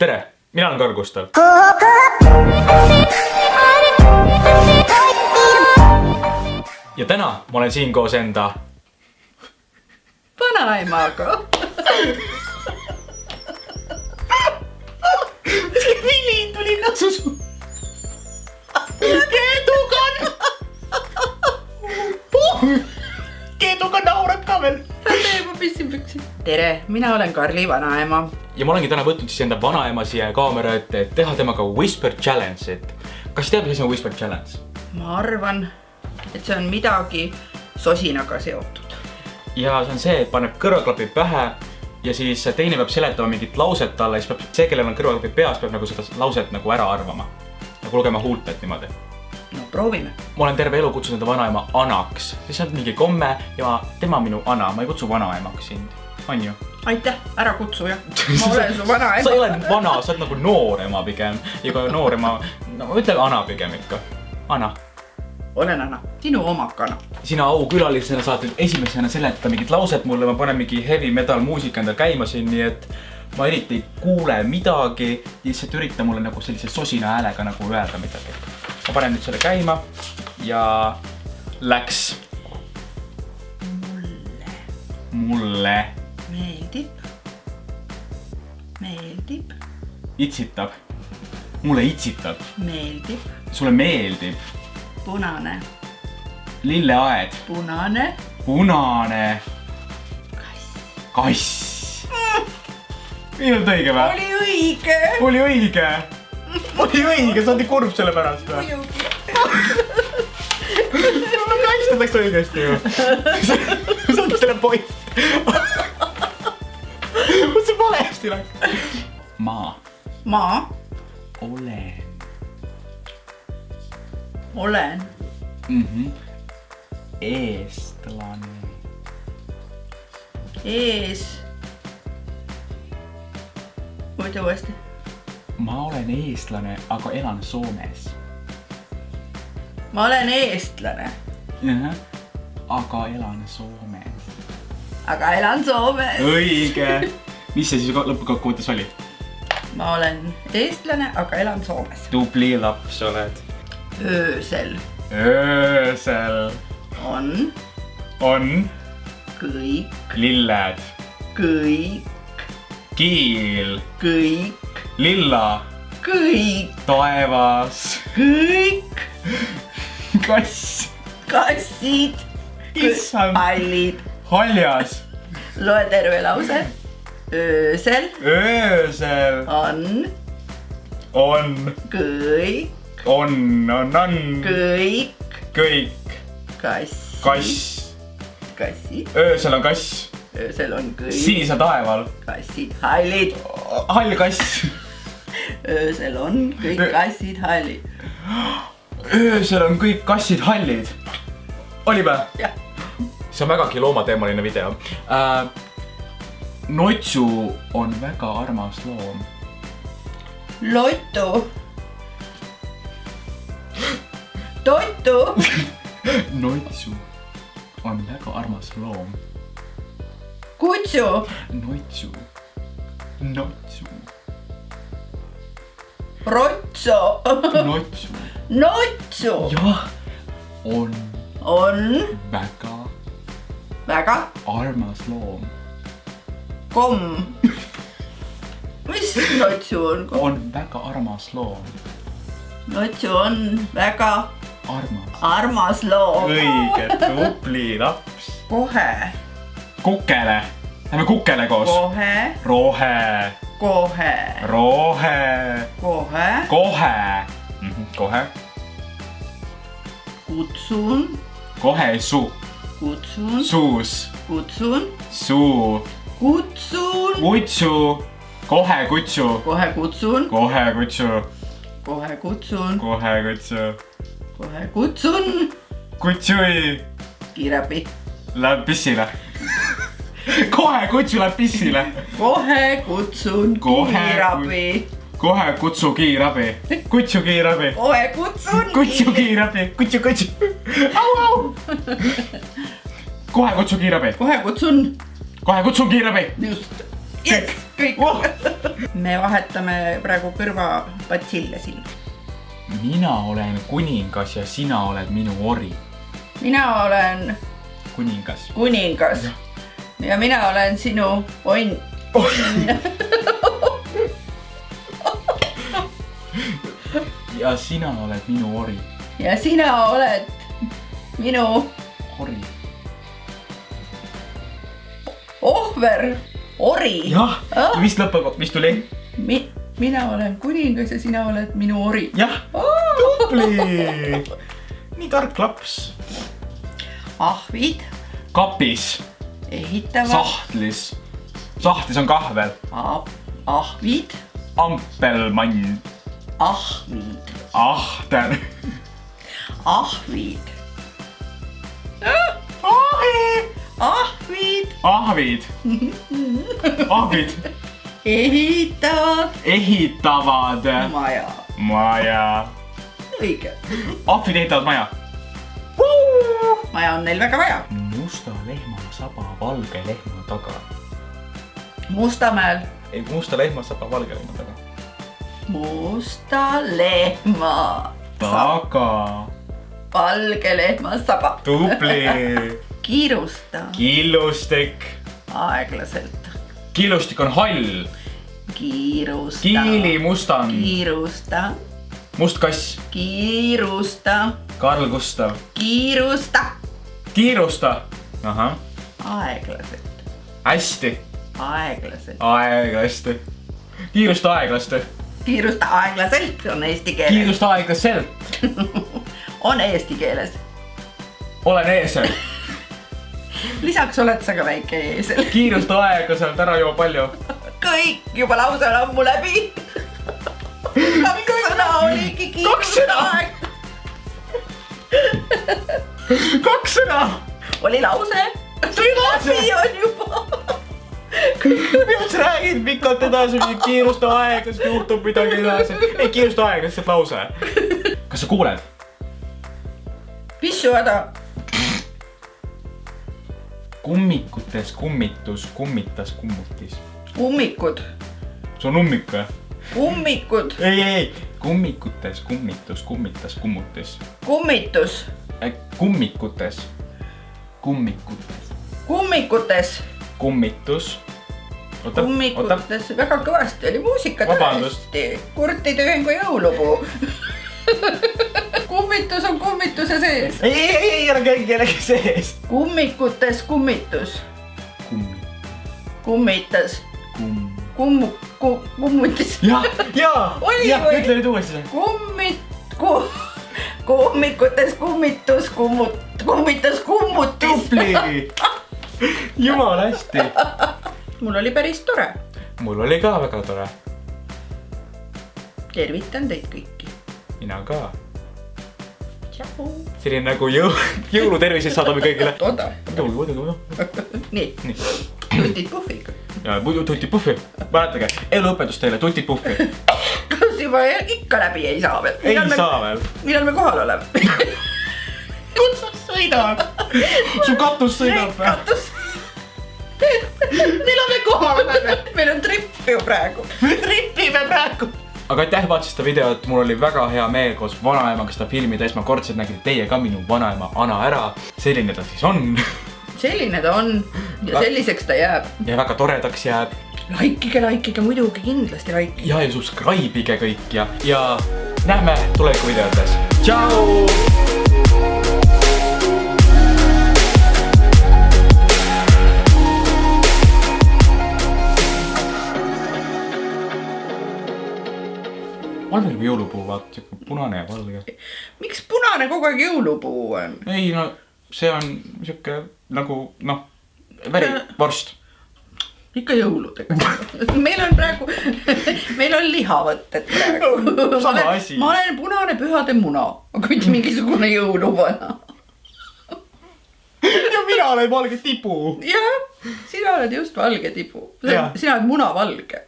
tere, mina olen Karl Gustav. Ja täna ma olen siin koos enda vanaemaga. Vili tuli kasus. Keeduga. Keeduga naurab ka veel. Ma pissin püksi. Tere, mina olen Karli vanaema. Ja ma olengi täna võtnud siis enda vanaema siia kaamera ette, et teha temaga Whisper Challenge. Kas teab, mis on Whisper Challenge? Ma arvan, et see on midagi sosinaga seotud. Ja see on see, et paneb kõrvaklapi pähe ja siis teine peab seletama mingit lauset talle. Siis peab see, kellel on kõrvaklapi peas, peab nagu seda lauset nagu ära arvama. Nagu lugema huulpet niimoodi. No proovime. Ma olen terve elu kutsunud enda vanaema Anaks. Siis on mingi komme ja tema minu Ana. Ma ei kutsu vanaemaks sind. On ju? Aitäh, ära kutsu ja. Ma olen su vanaema. Sa ei ole vana, sa oled nagu noorema pigem. Ja kui noorema, no ütle Ana pigem ikka. Ana. Olen Ana, sinu omakana. Sina aukülalisena saad nüüd esimesena seletada mingit lauset mulle. Ma panen mingi heavy metal muusika enda käima siin, nii et ma eriti ei kuule midagi. Lihtsalt ürita mulle nagu sellise sosina häälega nagu öelda midagi. Ma panen nüüd selle käima ja läks. Mulle. Meeldib. Itsitab. Mulle itsitab. Meeldib. Sulle meeldib. Punane. Lilleaed. Punane. Punane. Kass. Ei olnud õige või? Oli õige. Oli õige. Oli õige, sa olid kurb selle pärast või? Muidugi. Kass läks õigesti ju. Sa olid selle point. Mõt see valesti läks. Ma. Olen. Eestlane. Võita uuesti. Ma olen eestlane, aga elan Soomes. Ma olen eestlane. Aga elan Soomes. Aga elan Soomes. Õige. Mis see siis lõpukokkuvõttes oli? Ma olen eestlane, aga elan Soomes. Tubli laps oled. Öösel. On. Kõik. Lilled. Kõik. Kiil. Kõik. Lilla. Kõik. Taevas. Kõik. Kass. Kassid. Issand. Hallid. Haljas. Loe terve lause. Öösel. On. Kõik. On. Kõik. Kass. Kassid. Öösel on kass. Öösel on kõik. Sinise taeval. Kassid. Hallid. Hall kass. Öösel on kõik kassid hallid. Öösel on kõik kassid hallid. Oli või? Jah. See on vägagi loomateemaline video. Notsu on väga armas loom. Lottu. Totu. Notsu on väga armas loom. Kutsu. Notsu. Rotso. Notsu. Jah, on väga armas loom. Komm. Mis notsu on? On väga armas loom. Notsu on väga armas loom. Õige, tubli laps. Kohe. Kukele. Lähme kukele koos. Kohe. Kohe. Kutsun. Kohe su. Suus. Suu. Kutsu. Kohe kutsu. Kutsui. Kiirabi. Läheb pissile. Kohe kutsu läheb pissile. Kohe kutsun kiirabi. Kohe kutsu kiirabi. Kutsu kiirabi. Kohe kutsun Kutsu kiirabi. Kutsu. Au. Kohe kutsu kiirabi. Kohe kutsun. Kohe kutsun kiirabi. Just. Yes, kõik. Oh. Me vahetame praegu kõrvapatsille siin. Mina olen kuningas ja sina oled minu ori. Mina olen Kuningas. kuningas. Ja mina olen sinu onn. Ja sina oled minu ori. Ja sina oled minu Ori. ohver, ori. Jah, mis lõppeb, mis tuli? Mina olen kuningas ja sina oled minu ori. Jah, tubli. Nii tark laps. Ahvid Kapis. ehitavad. Sahtlis. Sahtlis on kahvel. Ahvid. Ampelmann. Ahvid. Ahter. Ahvid. Ahvid. Ahvid. Ahvid. Ehitavad maja. maja. Õige. Ahvid ehitavad maja. Maja on neil väga vaja. Musta lehma saba valge lehma taga. Mustamäel. Ei, musta lehma saba valge lehma taga. Musta lehma Taga. valge lehma saba. Tubli. Kiirusta Killustik. aeglaselt. Killustik on hall. Kiirusta. Kiili mustan. Kiirusta. Must kass. Kiirusta. Karl Gustav. Kiirusta. Kiirusta. Ahah. Aeglaselt. Hästi. Aeglaselt. Aeglasti. Kiirusta aeglasti. Kiirusta aeglaselt on eesti keeles. Kiirusta aeglaselt. On eesti keeles. Olen eesel. Lisaks oled sa ka väike eesel. Kiirusta aeglaselt, ära joo palju. Kõik juba lause on ammu läbi. Kaks sõna oligi kiirusta aeg. Kaks sõna. Oli lause. Läbi on juba. Miks räägid pikalt edasi, kiirusta aeglaselt juhtub midagi edasi. Ei, kiirusta aeglaselt lause. Kas sa kuuled? Pissu häda. Kummikutes kummitus, kummitas kummutis. Ummikud. See on ummik või? Ummikud. Ei. Kummikutes kummitus, kummitas kummutis. Kummitus. Kummikutes. Kummikutes. Kummikutes. Kummitus. Kummikutes. Väga kõvasti oli muusika Vabandust. tõesti. Kurtide ühingu jõulupuu. Kummitus on kummituse sees. Ei, ära käi kellegi sees. Kummikutes kummitus. Kummitas. Kummutis. Jaa. Oli Jah, või? ütle nüüd uuesti. Kummikutes kummitus, kummitas kummutis. Tubli. Jumal hästi. Mul oli päris tore. Mul oli ka väga tore. Tervitan teid kõiki. Mina ka. Tšau. Selline nagu jõuluterviseid saadame kõigile. Toda. Jõulu. Nii. Tutid puhviga. Ja tutid puhvi. Mäletage, eluõpetus teile, tutid puhvi. Kas juba ikka läbi ei saa veel? Ei saa veel. Millal me kohal oleme? Kus sa sõidad? Su katus sõidab. Katus. Millal me kohal oleme? Meil on tripp ju praegu. Me tripime praegu. Aga aitäh, vaatasid seda videot, mul oli väga hea meel koos vanaemaga seda filmida, esmakordselt nägite teie ka minu vanaema Ana ära. Selline ta siis on. Selline ta on ja selliseks ta jääb. Ja väga toredaks jääb. Laikige, muidugi kindlasti laikige. Ja subscribe'ige kõik ja näeme tuleviku videotes. Tšau! On meil või jõulupuu, vaata, punane ja valge. Miks punane kogu aeg jõulupuu on? Ei, no see on siuke nagu, värivorst. Ikka jõuludega. Meil on praegu, meil on lihavõtted praegu. Sama asi. Ma olen punane pühade muna, aga mitte mingisugune jõuluvana. Ja mina olen valge tipu. Jah, sina oled just valge tipu. Sina oled munavalge.